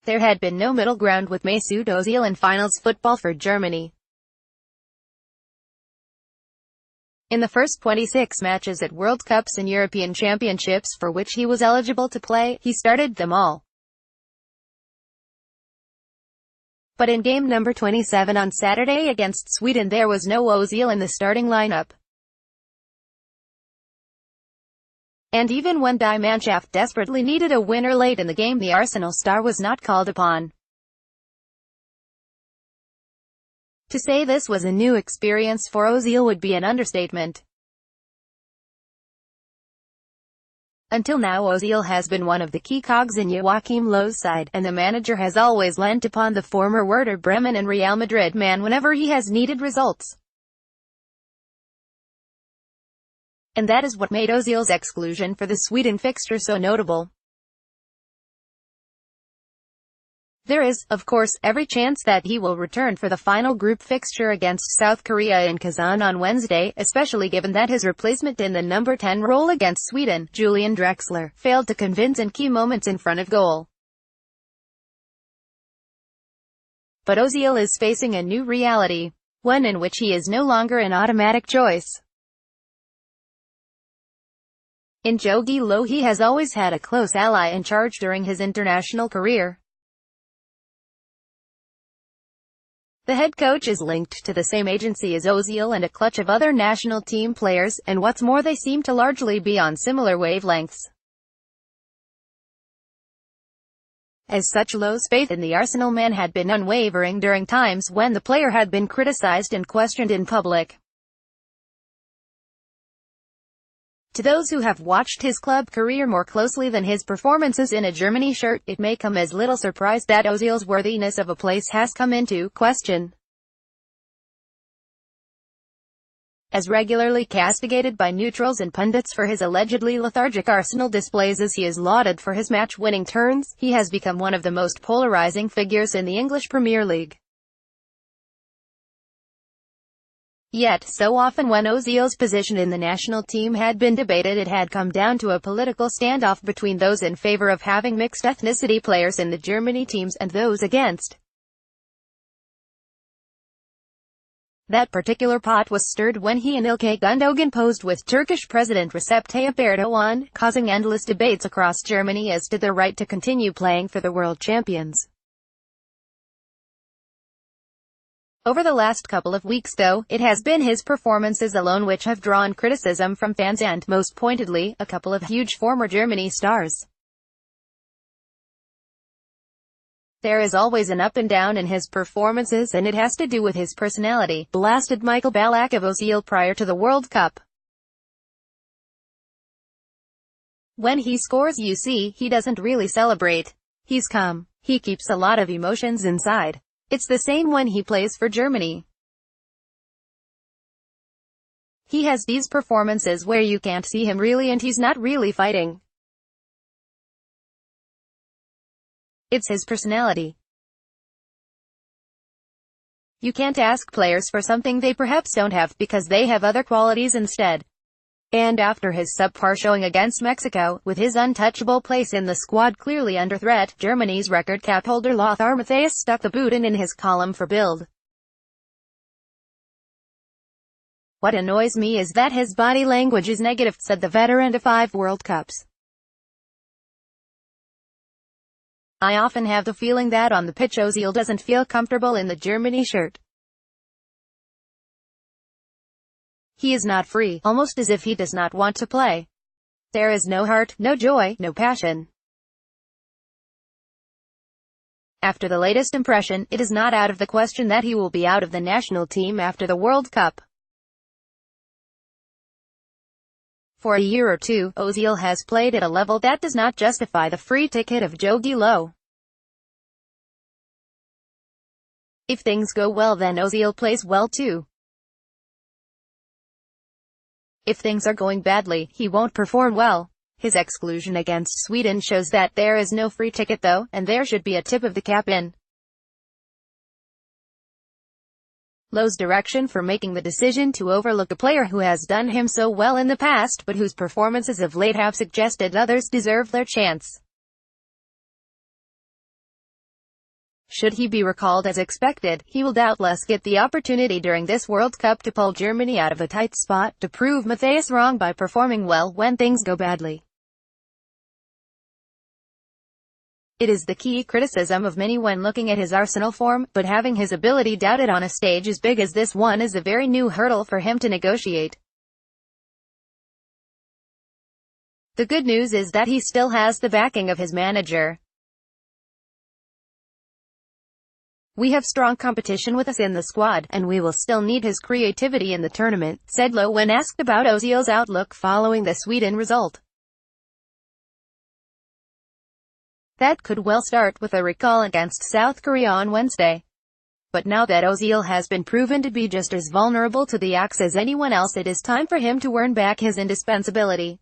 There had been no middle ground with Mesut Ozil in finals football for Germany. In the first 26 matches at World Cups and European Championships for which he was eligible to play, he started them all. But in game number 27 on Saturday against Sweden there was no Ozil in the starting lineup. And even when Die Mannschaft desperately needed a winner late in the game, the Arsenal star was not called upon. To say this was a new experience for Ozil would be an understatement. Until now Ozil has been one of the key cogs in Joachim Löw's side, and the manager has always lent upon the former Werder Bremen and Real Madrid man whenever he has needed results. And that is what made Ozil's exclusion for the Sweden fixture so notable. There is, of course, every chance that he will return for the final group fixture against South Korea in Kazan on Wednesday, especially given that his replacement in the number 10 role against Sweden, Julian Drexler, failed to convince in key moments in front of goal. But Ozil is facing a new reality, one in which he is no longer an automatic choice. In Jogi Löw he has always had a close ally in charge during his international career. The head coach is linked to the same agency as Ozil and a clutch of other national team players, and what's more they seem to largely be on similar wavelengths. As such, Löw's faith in the Arsenal man had been unwavering during times when the player had been criticized and questioned in public. To those who have watched his club career more closely than his performances in a Germany shirt, it may come as little surprise that Ozil's worthiness of a place has come into question. As regularly castigated by neutrals and pundits for his allegedly lethargic Arsenal displays as he is lauded for his match-winning turns, he has become one of the most polarizing figures in the English Premier League. Yet, so often when Ozil's position in the national team had been debated it had come down to a political standoff between those in favor of having mixed ethnicity players in the Germany teams and those against. That particular pot was stirred when he and Ilkay Gundogan posed with Turkish President Recep Tayyip Erdogan, causing endless debates across Germany as to their right to continue playing for the world champions. Over the last couple of weeks though, it has been his performances alone which have drawn criticism from fans and, most pointedly, a couple of huge former Germany stars. There is always an up and down in his performances and it has to do with his personality, blasted Michael Ballack of Ozil prior to the World Cup. When he scores you see, he doesn't really celebrate. He's calm. He keeps a lot of emotions inside. It's the same when he plays for Germany. He has these performances where you can't see him really and he's not really fighting. It's his personality. You can't ask players for something they perhaps don't have because they have other qualities instead. And after his subpar showing against Mexico, with his untouchable place in the squad clearly under threat, Germany's record cap holder Lothar Matthäus stuck the boot in his column for Bild. "What annoys me is that his body language is negative," said the veteran to 5 World Cups. "I often have the feeling that on the pitch Ozil doesn't feel comfortable in the Germany shirt. He is not free, almost as if he does not want to play. There is no heart, no joy, no passion." After the latest impression, it is not out of the question that he will be out of the national team after the World Cup. For a year or two, Ozil has played at a level that does not justify the free ticket of Jogi Löw. If things go well then Ozil plays well too. If things are going badly, he won't perform well. His exclusion against Sweden shows that there is no free ticket though, and there should be a tip of the cap in Löw's direction for making the decision to overlook a player who has done him so well in the past but whose performances of late have suggested others deserve their chance. Should he be recalled as expected, he will doubtless get the opportunity during this World Cup to pull Germany out of a tight spot, to prove Matthias wrong by performing well when things go badly. It is the key criticism of many when looking at his Arsenal form, but having his ability doubted on a stage as big as this one is a very new hurdle for him to negotiate. The good news is that he still has the backing of his manager. "We have strong competition with us in the squad, and we will still need his creativity in the tournament," said Lowe when asked about Ozil's outlook following the Sweden result. That could well start with a recall against South Korea on Wednesday. But now that Ozil has been proven to be just as vulnerable to the axe as anyone else, it is time for him to earn back his indispensability.